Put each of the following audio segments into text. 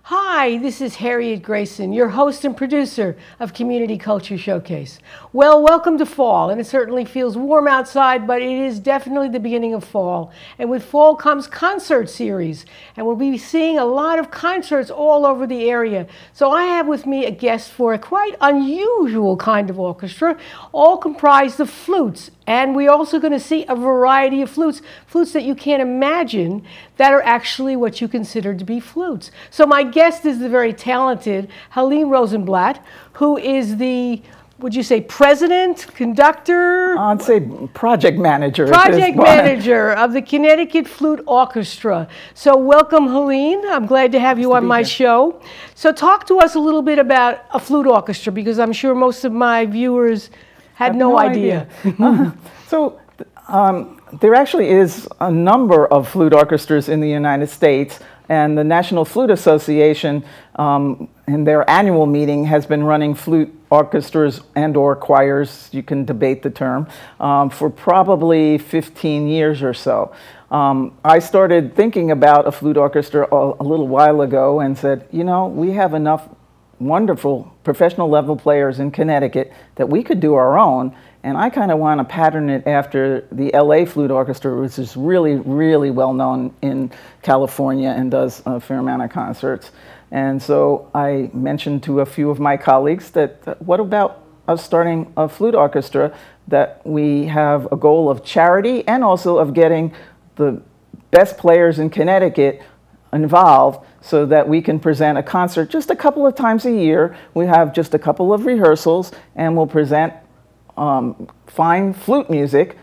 Hi, this is Harriet Grayson, your host and producer of Community Culture Showcase. Well, welcome to fall, and it certainly feels warm outside, but it is definitely the beginning of fall. And with fall comes concert series, and we'll be seeing a lot of concerts all over the area. So I have with me a guest for a quite unusual kind of orchestra, all comprised of flutes. And we're also going to see a variety of flutes that you can't imagine that are actually what you consider to be flutes. So my guest is the very talented Helene Rosenblatt, who is the, would you say, president, conductor? I'd say project manager. Project manager of the Connecticut Flute Orchestra. So welcome, Helene. I'm glad to have you on my show. So talk to us a little bit about a flute orchestra, because I'm sure most of my viewers had no idea. There actually is a number of flute orchestras in the United States, and the National Flute Association, in their annual meeting, has been running flute orchestras and/or choirs, you can debate the term, for probably 15 years or so. I started thinking about a flute orchestra a little while ago and said, you know, we have enough wonderful professional level players in Connecticut that we could do our own, and I kind of want to pattern it after the LA Flute Orchestra, which is really, really well known in California and does a fair amount of concerts. And so I mentioned to a few of my colleagues that what about us starting a flute orchestra, that we have a goal of charity and also of getting the best players in Connecticut involved, so that we can present a concert just a couple of times a year. We have just a couple of rehearsals, and we'll present fine flute music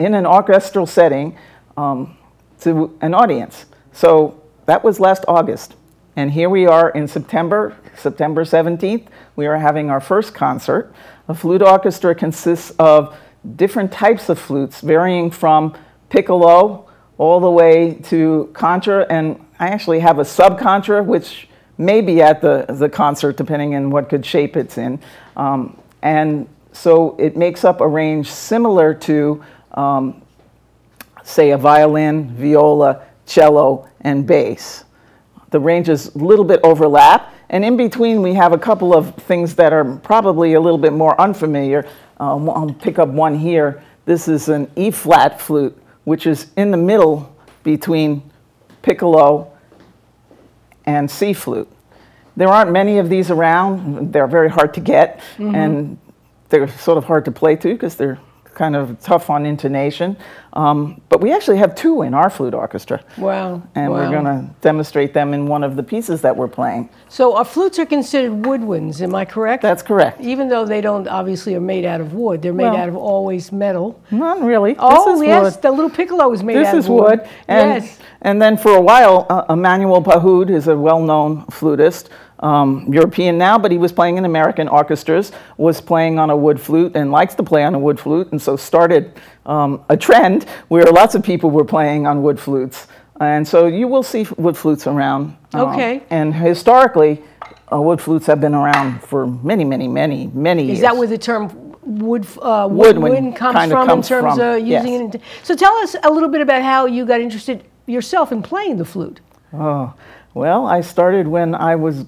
in an orchestral setting to an audience. So that was last August. And here we are in September 17th. We are having our first concert. A flute orchestra consists of different types of flutes, varying from piccolo all the way to contra, and I actually have a sub-contra, which may be at the concert, depending on what good shape it's in. And so it makes up a range similar to, say, a violin, viola, cello, and bass. The ranges a little bit overlap, and in between we have a couple of things that are probably a little bit more unfamiliar. I'll pick up one here. This is an E-flat flute, which is in the middle between piccolo and C flute. There aren't many of these around. They're very hard to get, and they're sort of hard to play too, because they're kind of tough on intonation. But we actually have two in our flute orchestra. Wow. And we're going to demonstrate them in one of the pieces that we're playing. So our flutes are considered woodwinds, am I correct? That's correct. Even though they don't obviously are made out of wood, they're made out of always metal. Not really. Oh, this is yes, wood. the little piccolo is made out of wood. This is wood. And, yes. And then for a while, Emmanuel Pahoud is a well-known flutist, European now, but he was playing in American orchestras, was playing on a wood flute and likes to play on a wood flute, and so started a trend where lots of people were playing on wood flutes. And so you will see wood flutes around. Okay. And historically, wood flutes have been around for many, many, many, many years. Is that where the term woodwind comes from in terms of using it? So tell us a little bit about how you got interested yourself in playing the flute. Oh. Well, I started when I was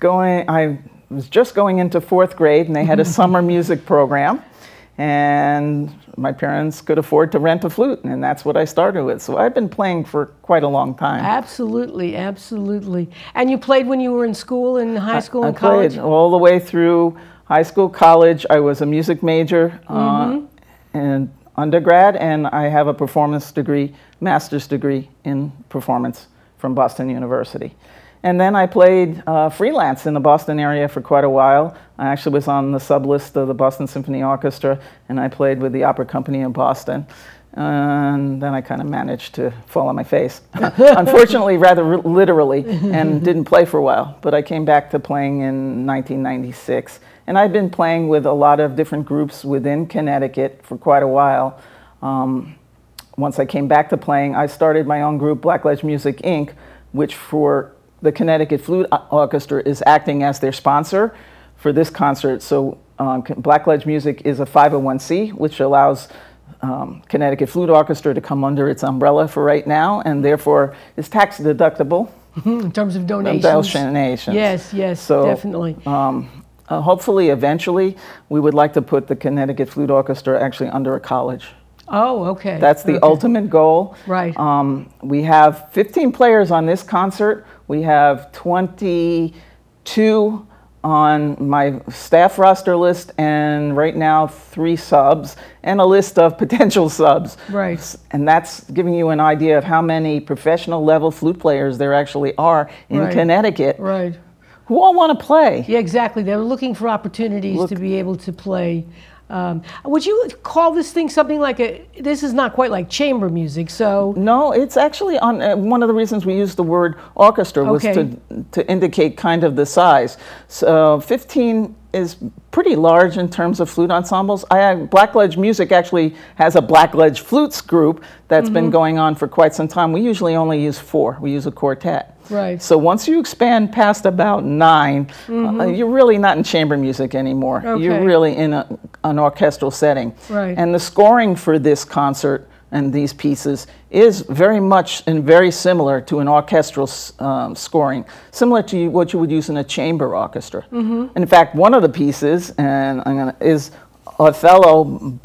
just going into 4th grade, and they had a summer music program, and my parents could afford to rent a flute, and that's what I started with. So I've been playing for quite a long time. Absolutely, absolutely. And you played when you were in school, in high school and college? I played all the way through high school, college. I was a music major in undergrad, and I have a performance degree, master's degree in performance from Boston University. And then I played freelance in the Boston area for quite a while. I actually was on the sub list of the Boston Symphony Orchestra, and I played with the Opera Company in Boston. And then I kind of managed to fall on my face, unfortunately, rather literally, and didn't play for a while. But I came back to playing in 1996. And I've been playing with a lot of different groups within Connecticut for quite a while. Once I came back to playing, I started my own group, Blackledge Music, Inc., which for the Connecticut Flute Orchestra is acting as their sponsor for this concert. So Blackledge Music is a 501c, which allows Connecticut Flute Orchestra to come under its umbrella for right now, and therefore is tax deductible. in terms of donations. Donations. Yes, yes, so, definitely. Hopefully, eventually, we would like to put the Connecticut Flute Orchestra actually under a college. Oh, okay. That's the ultimate goal. Right. We have 15 players on this concert. We have 22 on my staff roster list, and right now 3 subs, and a list of potential subs. Right. And that's giving you an idea of how many professional level flute players there actually are in Connecticut. Right. Who all want to play. Yeah, exactly. They're looking for opportunities to be able to play. Would you call this thing something like this is not quite like chamber music, so? No, it's actually on, one of the reasons we used the word orchestra was to indicate kind of the size. So 15 is pretty large in terms of flute ensembles. Blackledge Music actually has a Blackledge Flutes group that's been going on for quite some time. We usually only use 4. We use a quartet. Right. So once you expand past about 9, you're really not in chamber music anymore. Okay. You're really in an orchestral setting. Right. And the scoring for this concert and these pieces is very much and very similar to an orchestral scoring, similar to what you would use in a chamber orchestra. In fact, one of the pieces is Othello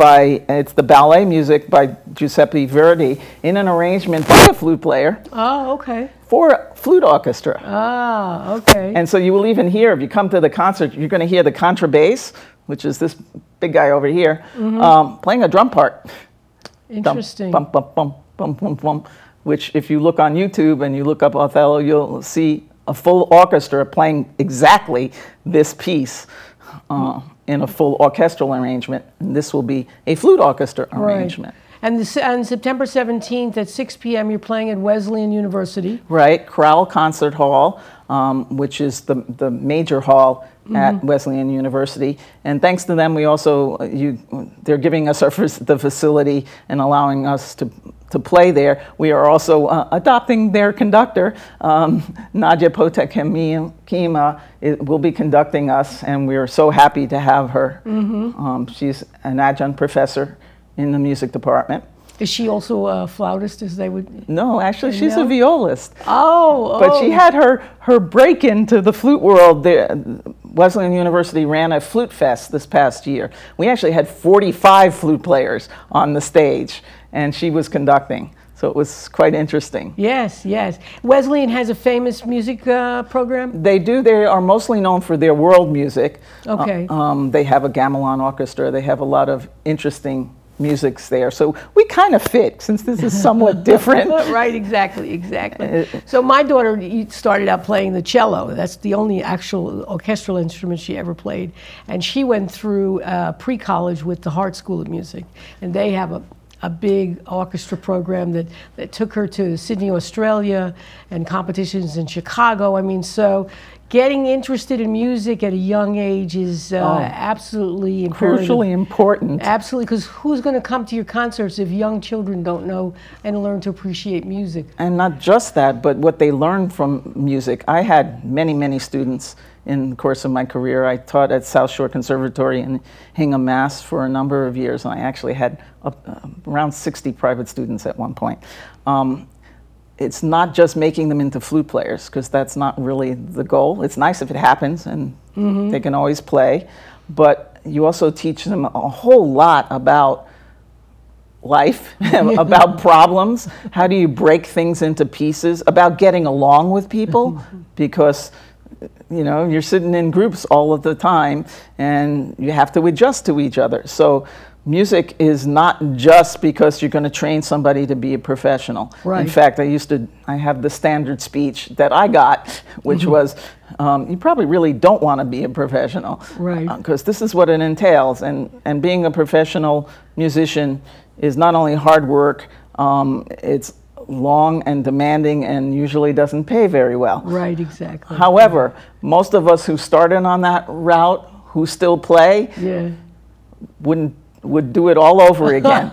it's the ballet music by Giuseppe Verdi in an arrangement by a flute player. Oh, okay. For a flute orchestra. Ah, okay. And so you will even hear, if you come to the concert, you're going to hear the contrabass, which is this big guy over here, playing a drum part. Interesting. Bum, bum, bum, bum, bum, bum, which if you look on YouTube and you look up Othello, you'll see a full orchestra playing exactly this piece in a full orchestral arrangement. And this will be a flute orchestra arrangement. And on September 17th at 6 p.m., you're playing at Wesleyan University. Right, Crowell Concert Hall, which is the major hall at Wesleyan University. And thanks to them, we also, they're giving us the facility and allowing us to play there. We are also adopting their conductor. Nadia Potekema will be conducting us, and we are so happy to have her. She's an adjunct professor in the music department. Is she also a flautist, as they would? No, actually, she's a violist. Oh, but she had her break into the flute world. Wesleyan University ran a flute fest this past year. We actually had 45 flute players on the stage, and she was conducting. So it was quite interesting. Yes, yes. Wesleyan has a famous music program? They do. They are mostly known for their world music. Okay. They have a gamelan orchestra. They have a lot of interesting musics there. So we kind of fit, since this is somewhat different. Right, exactly, exactly. So my daughter started out playing the cello. That's the only actual orchestral instrument she ever played. And she went through pre-college with the Hart School of Music. And they have a big orchestra program that took her to Sydney, Australia, and competitions in Chicago. I mean, so getting interested in music at a young age is absolutely imperative. Crucially important. Absolutely, because who's going to come to your concerts if young children don't know and learn to appreciate music? And not just that, but what they learn from music. I had many, many students in the course of my career. I taught at South Shore Conservatory in Hingham, Mass. for a number of years, and I actually had around 60 private students at one point. It's not just making them into flute players, because that's not really the goal. It's nice if it happens, and they can always play, but you also teach them a whole lot about life, about problems, how do you break things into pieces, about getting along with people, because you're sitting in groups all of the time and you have to adjust to each other. So music is not just because you're going to train somebody to be a professional. Right. In fact, I have the standard speech that I got, which was, you probably really don't want to be a professional. Right. Because this is what it entails. And being a professional musician is not only hard work, it's long and demanding and usually doesn't pay very well. Right, exactly. However, most of us who started on that route, who still play, would do it all over again.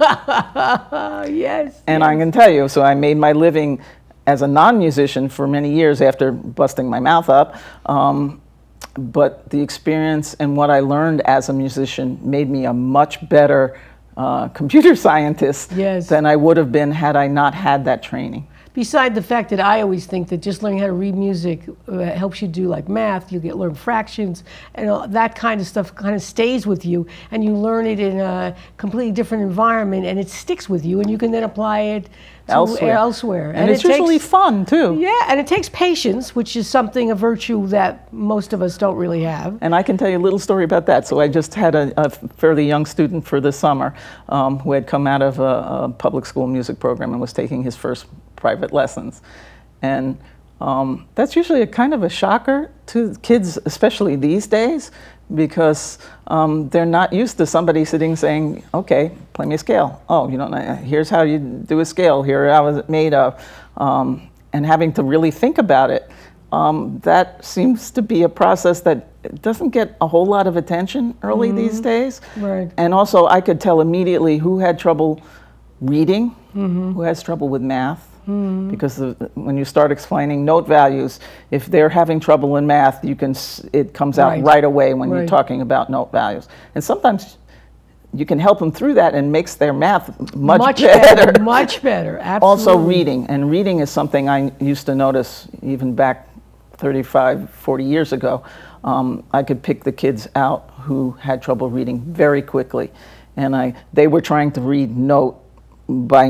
Yes. And I can tell you, so I made my living as a non-musician for many years after busting my mouth up. But the experience and what I learned as a musician made me a much better computer scientist than I would have been had I not had that training. beside the fact that I always think that just learning how to read music helps you do like math, you learn fractions, and all that kind of stuff kind of stays with you, and you learn it in a completely different environment, and it sticks with you, and you can then apply it elsewhere. And it's usually fun, too. Yeah, and it takes patience, which is something, a virtue that most of us don't really have. And I can tell you a little story about that. So I just had a fairly young student for the summer who had come out of a public school music program and was taking his first private lessons. And that's usually a kind of a shocker to kids, especially these days, because they're not used to somebody sitting saying, okay, play me a scale. Oh, you don't know, here's how you do a scale, here how is it made of, and having to really think about it. That seems to be a process that doesn't get a whole lot of attention early these days. Right. And also I could tell immediately who had trouble reading, who has trouble with math. Because when you start explaining note values, if they're having trouble in math, it comes out right away when you're talking about note values. And sometimes you can help them through that and makes their math much better. Much better, absolutely. Also reading, and reading is something I used to notice even back 35, 40 years ago. I could pick the kids out who had trouble reading very quickly. And they were trying to read note, by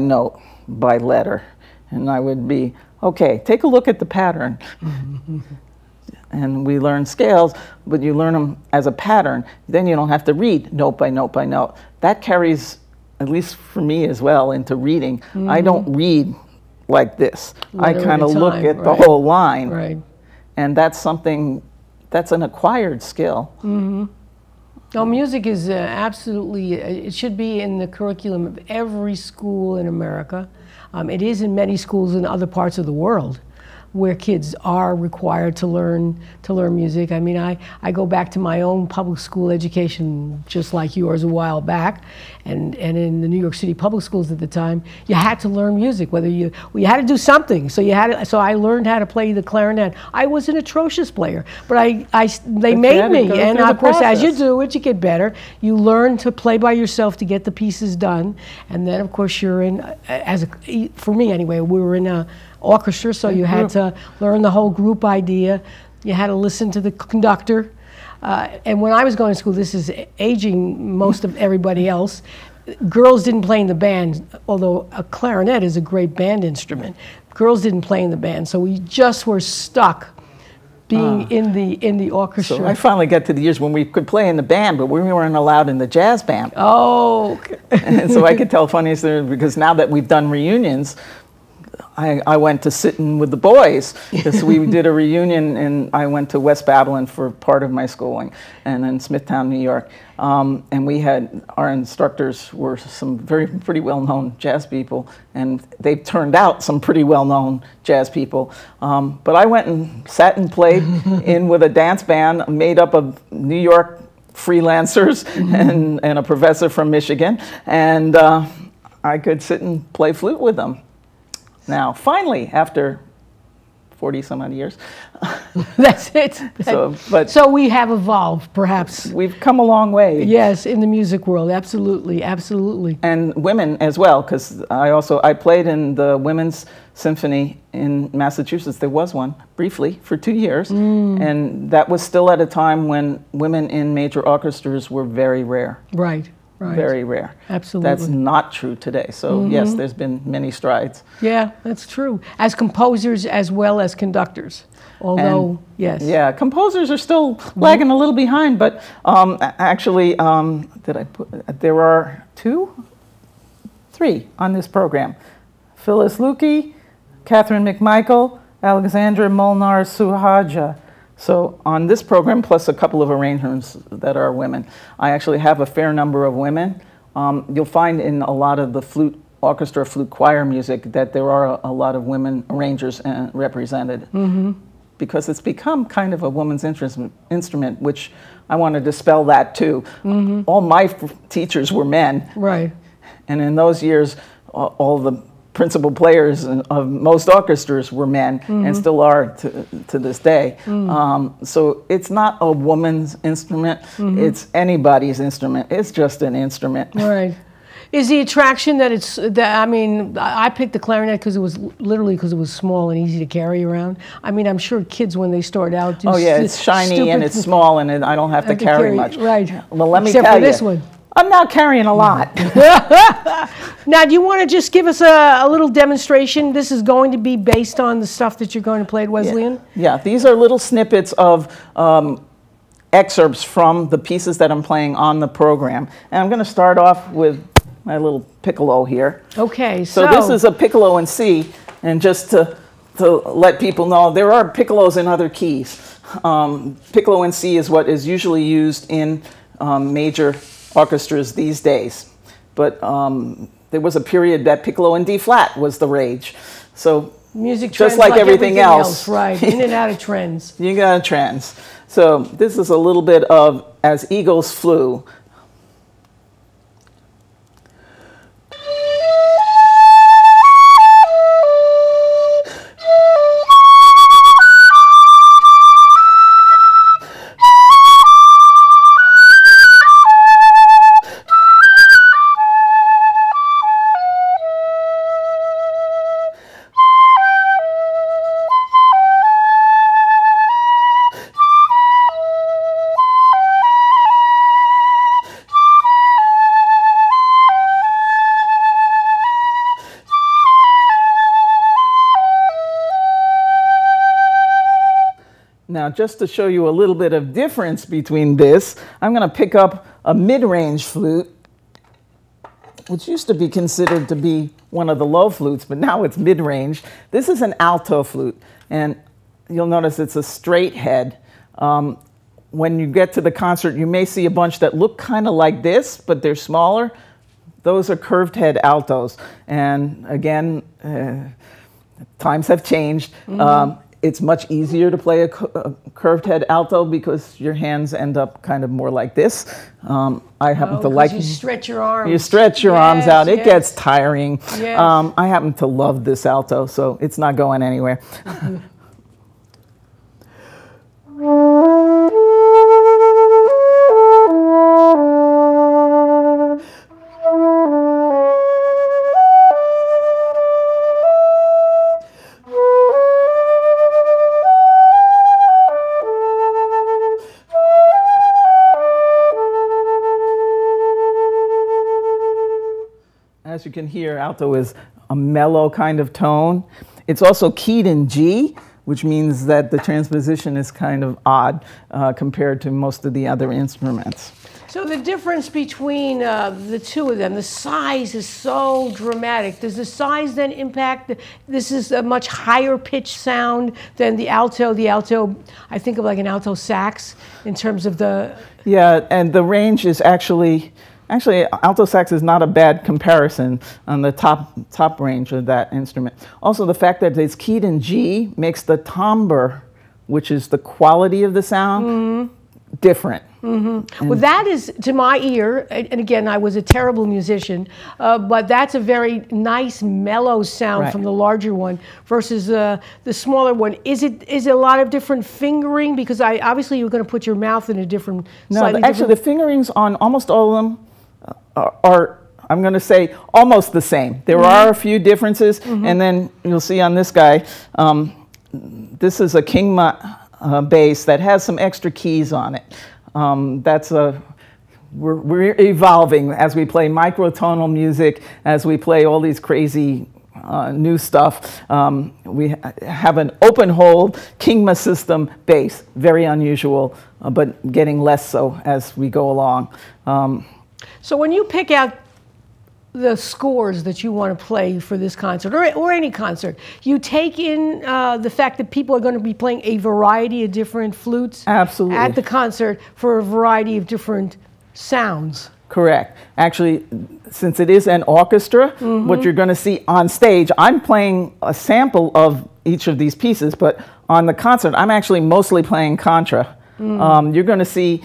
letter. And I would be, okay, take a look at the pattern. And we learn scales, but you learn them as a pattern. Then you don't have to read note by note by note. That carries, at least for me as well, into reading. I don't read like this. I kind of look at the whole line. Right. And that's something, that's an acquired skill. No, music is absolutely, it should be in the curriculum of every school in America. It is in many schools in other parts of the world where kids are required to learn music. I mean, I go back to my own public school education just like yours a while back, and in the New York City public schools at the time, you had to learn music, you had to do something. So I learned how to play the clarinet. I was an atrocious player, but they made me, and of course as you do it, you get better. You learn to play by yourself to get the pieces done, and then of course you're in, for me anyway, we were in a orchestra, so you had to learn the whole group idea. You had to listen to the conductor. And when I was going to school, this is aging most of everybody else, girls didn't play in the band, although a clarinet is a great band instrument. Girls didn't play in the band, so we just were stuck being in the orchestra. So I finally got to the years when we could play in the band, but we weren't allowed in the jazz band. Oh. And so I could tell funny stories, because now that we've done reunions, I went to sit in with the boys, because we did a reunion, and I went to West Babylon for part of my schooling, and in Smithtown, New York. And we had, our instructors were some pretty well-known jazz people, and they turned out some pretty well-known jazz people. But I went and sat and played in with a dance band made up of New York freelancers and a professor from Michigan, and I could sit and play flute with them. Now, finally, after 40 some odd years. That's it. So we have evolved, perhaps. We've come a long way. Yes, in the music world, absolutely, absolutely. And women as well, because I played in the Women's Symphony in Massachusetts. There was one, briefly, for 2 years. And that was still at a time when women in major orchestras were very rare. Right. Right. Very rare. Absolutely. That's not true today. So yes, there's been many strides. Yeah, that's true. As composers as well as conductors. Although, yes. Yeah, composers are still lagging a little behind, but actually, there are three on this program. Phyllis Lukey, Catherine McMichael, Alexandra Molnar Suhaja. So on this program, plus a couple of arrangements that are women, I actually have a fair number of women. You'll find in a lot of the flute orchestra, flute choir music that there are a lot of women arrangers represented. Because it's become kind of a woman's instrument, which I want to dispel that too. All my teachers were men. Right. And in those years, all the principal players of most orchestras were men, and still are to this day. So it's not a woman's instrument, it's anybody's instrument. It's just an instrument. Right. Is the attraction that it's, I mean, I picked the clarinet because it was literally because it was small and easy to carry around. I mean, I'm sure kids when they start out do it's shiny and it's small and I don't have to carry much. Right. Well, let me Except tell for you. this one. I'm not carrying a lot. Now, do you want to just give us a little demonstration? This is going to be based on the stuff that you're going to play at Wesleyan? Yeah, these are little snippets of excerpts from the pieces that I'm playing on the program. And I'm going to start off with my little piccolo here. Okay, so this is a piccolo in C, and just to let people know, there are piccolos in other keys. Piccolo in C is what is usually used in major orchestras these days. But there was a period that piccolo in D flat was the rage. So music just like everything else. Right, in and out of trends. You got trends. So this is a little bit of As Eagles Flew. Now, just to show you a little bit of difference between this, I'm going to pick up a mid-range flute, which used to be considered to be one of the low flutes, but now it's mid-range. This is an alto flute, and you'll notice it's a straight head. When you get to the concert, you may see a bunch that look kind of like this, but they're smaller. Those are curved head altos. And again, times have changed. It's much easier to play a curved head alto because your hands end up kind of more like this. I happen to like... You stretch your arms. You stretch your arms out. It gets tiring. Yes. I happen to love this alto, so it's not going anywhere. As you can hear, alto is a mellow kind of tone. It's also keyed in G, which means that the transposition is kind of odd compared to most of the other instruments. So the difference between the two of them, the size is so dramatic. Does the size then impact? This is a much higher pitch sound than the alto. The alto, I think of like an alto sax in terms of the... Yeah, and the range is actually alto sax is not a bad comparison on the top range of that instrument. Also, the fact that it's keyed in G makes the timbre, which is the quality of the sound, different. Well, that is, to my ear, and again, I was a terrible musician, but that's a very nice, mellow sound from the larger one versus the smaller one. Is it a lot of different fingering? Because obviously you're going to put your mouth in a different... No, actually, the fingerings on almost all of them are, I'm going to say, almost the same. There are a few differences, and then you'll see on this guy, this is a Kingma bass that has some extra keys on it. We're evolving as we play microtonal music, as we play all these crazy new stuff. We have an open hold Kingma system bass, very unusual, but getting less so as we go along. So when you pick out the scores that you want to play for this concert, or any concert, you take in the fact that people are going to be playing a variety of different flutes Absolutely. At the concert for a variety of different sounds. Correct. Actually, since it is an orchestra, what you're going to see on stage, I'm playing a sample of each of these pieces, but on the concert, I'm actually mostly playing contra. You're going to see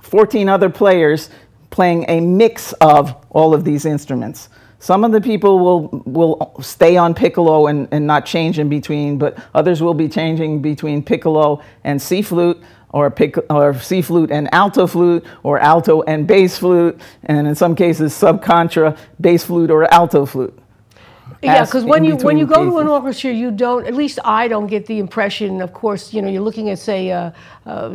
14 other players playing a mix of all of these instruments. Some of the people will stay on piccolo and not change in between, but others will be changing between piccolo and C flute. or C flute and alto flute, or alto and bass flute, and in some cases subcontra bass flute or alto flute. Yeah, because when you go to an orchestra, you don't, at least I don't get the impression, of course, you know, you're looking at, say, a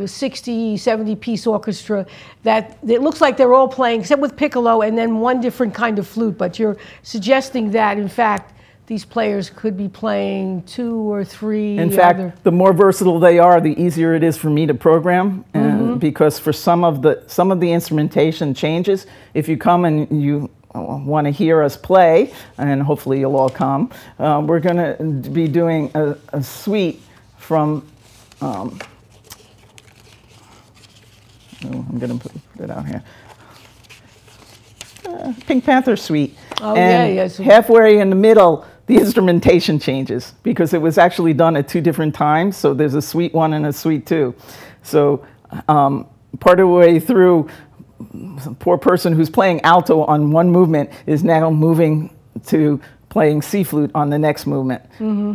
60, 70-piece orchestra, that it looks like they're all playing, except with piccolo, and then one different kind of flute. But you're suggesting that, in fact, these players could be playing 2 or 3. In fact, the more versatile they are, the easier it is for me to program. And because for some of the instrumentation changes, if you come and you want to hear us play, and hopefully you'll all come, we're going to be doing a suite from. I'm going to put it out here. Pink Panther Suite. Oh, and yeah. Halfway in the middle, the instrumentation changes because it was actually done at 2 different times. So there's a suite 1 and a suite 2. So part of the way through, the poor person who's playing alto on one movement is now moving to playing C flute on the next movement.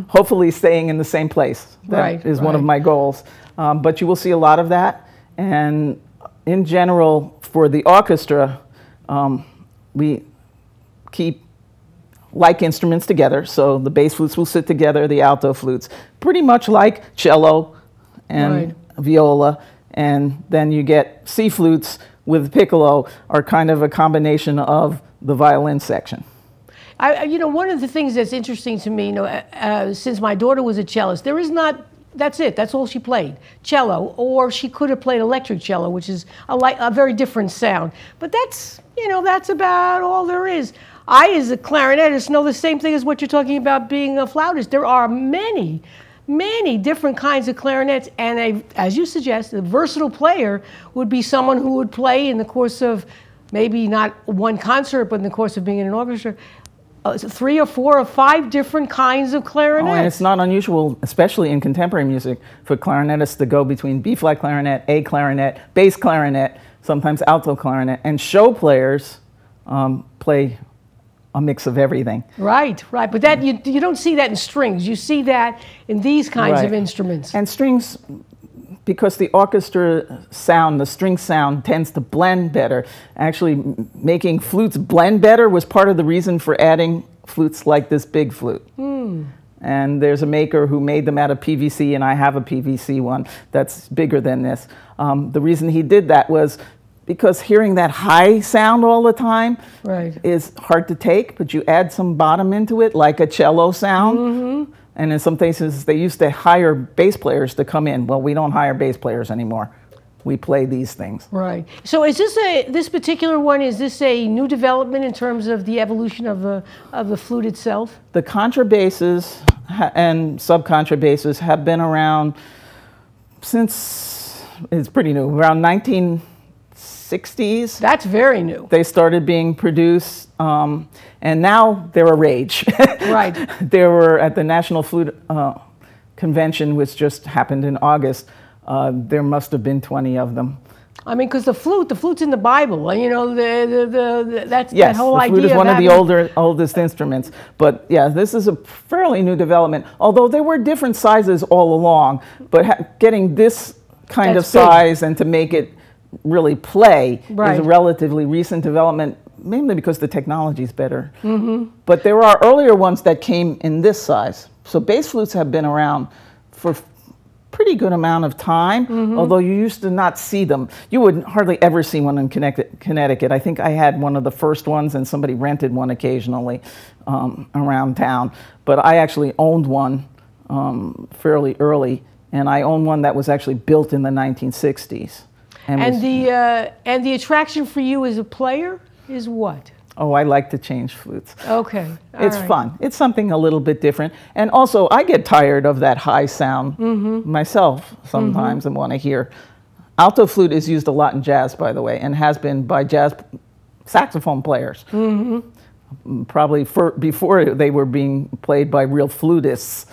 Hopefully staying in the same place. That is one of my goals. But you will see a lot of that. And in general, for the orchestra, we keep like instruments together. So the bass flutes will sit together, the alto flutes, pretty much like cello and viola. And then you get C flutes with piccolo are kind of a combination of the violin section. You know, one of the things that's interesting to me, you know, since my daughter was a cellist, there is not, that's it, that's all she played, cello, or she could have played electric cello, which is a very different sound. But that's, you know, that's about all there is. I, as a clarinetist, know the same thing as what you're talking about being a flautist. There are many different kinds of clarinets, and as you suggest, a versatile player would be someone who would play in the course of maybe not one concert, but in the course of being in an orchestra, 3 or 4 or 5 different kinds of clarinets. Oh, and it's not unusual, especially in contemporary music, for clarinetists to go between B-flat clarinet, A clarinet, bass clarinet, sometimes alto clarinet, and show players play a mix of everything. Right. But that you don't see that in strings. You see that in these kinds of instruments. And strings, because the orchestra sound, the string sound tends to blend better. Actually, making flutes blend better was part of the reason for adding flutes like this big flute. And there's a maker who made them out of PVC, and I have a PVC one that's bigger than this. The reason he did that was because hearing that high sound all the time is hard to take, but you add some bottom into it, like a cello sound. And in some cases, they used to hire bass players to come in. Well, we don't hire bass players anymore. We play these things. Right. So is this particular one, is this a new development in terms of the evolution of the flute itself? The contrabasses and subcontrabasses have been around since, it's pretty new, around 1960s. That's very new. They started being produced, and now they're a rage. They were at the National Flute Convention, which just happened in August. There must have been 20 of them. I mean, because the flute's in the Bible. You know, that's that whole idea. Yes, the flute is one of the oldest instruments. But yeah, this is a fairly new development. Although there were different sizes all along, but getting this kind of size and to make it really play is a relatively recent development, mainly because the technology is better. But there are earlier ones that came in this size. So bass flutes have been around for pretty good amount of time, although you used to not see them. You would hardly ever see one in Connecticut. I think I had one of the first ones, and somebody rented one occasionally around town. But I actually owned one fairly early, and I owned one that was actually built in the 1960s. And the attraction for you as a player is what? Oh, I like to change flutes. Okay. It's fun. It's something a little bit different. And also, I get tired of that high sound myself sometimes and want to hear. Alto flute is used a lot in jazz, by the way, and has been by jazz saxophone players. Probably before they were being played by real flutists.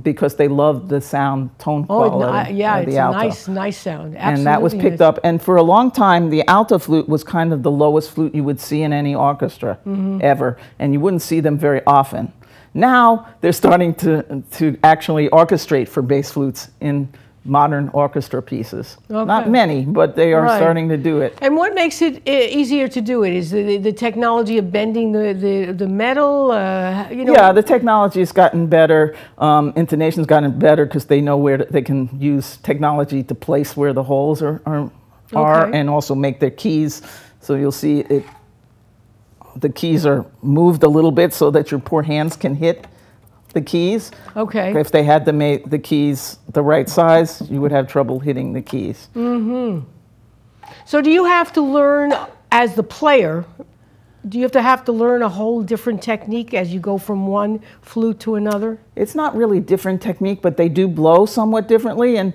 Because they loved the sound tone quality of the alto. It's a nice sound. Absolutely. And that was picked up. And for a long time, the alto flute was kind of the lowest flute you would see in any orchestra ever. And you wouldn't see them very often. Now, they're starting to actually orchestrate for bass flutes in modern orchestra pieces. Okay. Not many, but they are starting to do it. And what makes it easier to do it? Is the technology of bending the metal? You know? Yeah, the technology has gotten better. Intonation's gotten better because they know where they can use technology to place where the holes are and also make their keys. So you'll see it. The keys are moved a little bit so that your poor hands can hit the keys. Okay. If they had to make the keys the right size, you would have trouble hitting the keys. Mm-hmm. So do you have to learn, as the player, do you have to learn a whole different technique as you go from one flute to another? It's not really different technique, but they do blow somewhat differently, and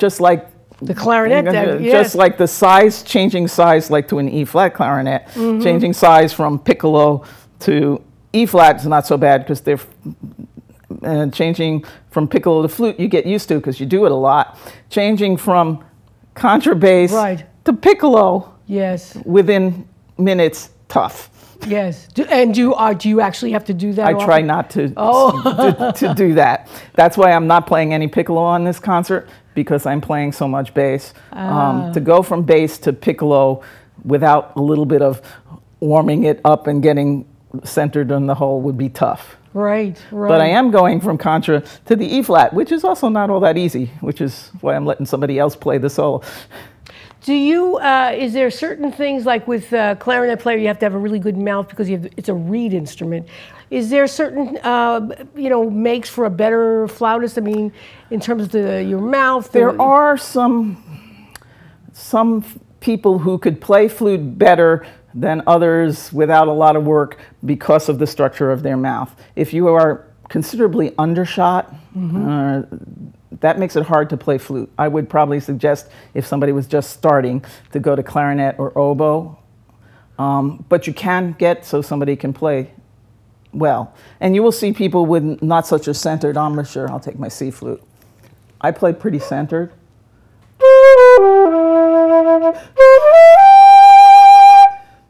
just like the clarinet, just like the size, changing size like to an E-flat clarinet, changing size from piccolo to E-flat is not so bad because they're changing from piccolo to flute you get used to because you do it a lot. Changing from contrabass to piccolo within minutes, tough. Yes. And do you actually have to do that? I try not to, to do that. That's why I'm not playing any piccolo on this concert, because I'm playing so much bass. To go from bass to piccolo without a little bit of warming it up and getting centered on the whole would be tough. Right, right. But I am going from contra to the E-flat, which is also not all that easy, which is why I'm letting somebody else play the solo. Do you, is there certain things, like with clarinet player, you have to have a really good mouth because it's a reed instrument. Is there certain, makes for a better flautist? I mean, in terms of your mouth? There are some people who could play flute better than others without a lot of work because of the structure of their mouth. If you are considerably undershot, that makes it hard to play flute. I would probably suggest, if somebody was just starting, to go to clarinet or oboe. But you can get so somebody can play well. And you will see people with not such a centered embouchure. I'll take my C flute. I play pretty centered.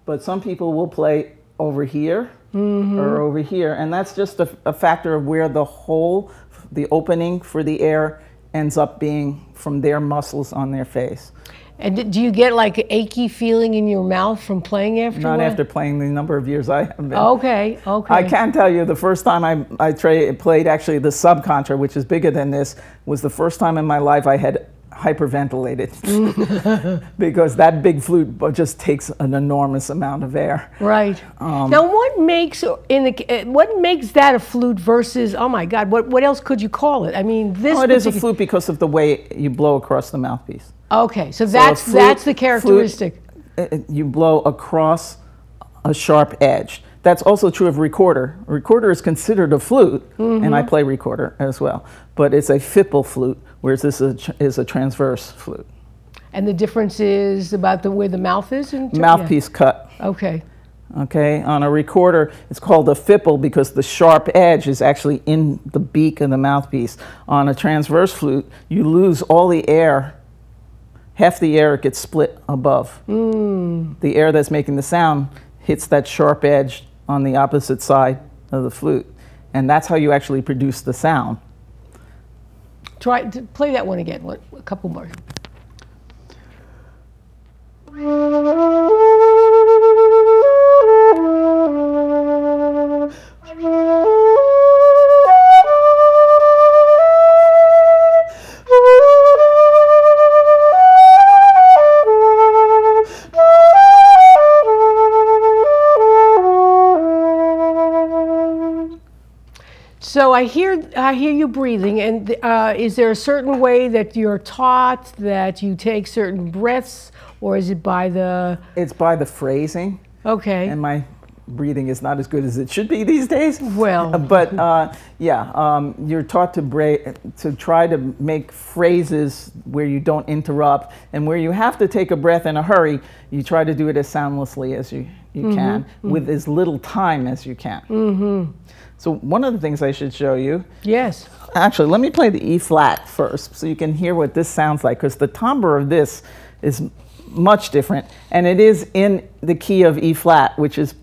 But some people will play over here or over here. And that's just a factor of where the hole, the opening for the air, ends up being from their muscles on their face. And do you get like an achy feeling in your mouth from playing after? Not after playing the number of years I have been. Okay, okay. I can tell you the first time I played actually the subcontra, which is bigger than this, was the first time in my life I had hyperventilated because that big flute just takes an enormous amount of air. Right. Now, what makes that a flute versus, oh my God, what else could you call it? I mean, this. Oh, it is a flute because of the way you blow across the mouthpiece. Okay, so that's the characteristic. Flute, you blow across a sharp edge. That's also true of recorder. A recorder is considered a flute, and I play recorder as well, but it's a fipple flute, whereas this is a transverse flute. And the difference is about the way the mouth is? Mouthpiece cut. Okay. Okay, on a recorder, it's called a fipple because the sharp edge is actually in the beak of the mouthpiece. On a transverse flute, you lose all the air. Half the air gets split above. The air that's making the sound hits that sharp edge on the opposite side of the flute. And that's how you actually produce the sound. Try to play that one again, a couple more. So I hear you breathing, and is there a certain way that you're taught that you take certain breaths, or is it by the? It's by the phrasing. Okay. And my breathing is not as good as it should be these days. Well. But you're taught to try to make phrases where you don't interrupt, and where you have to take a breath in a hurry, you try to do it as soundlessly as you can, with as little time as you can. So one of the things I should show you. Yes. Actually, let me play the E-flat first so you can hear what this sounds like, because the timbre of this is much different, and it is in the key of E-flat, which is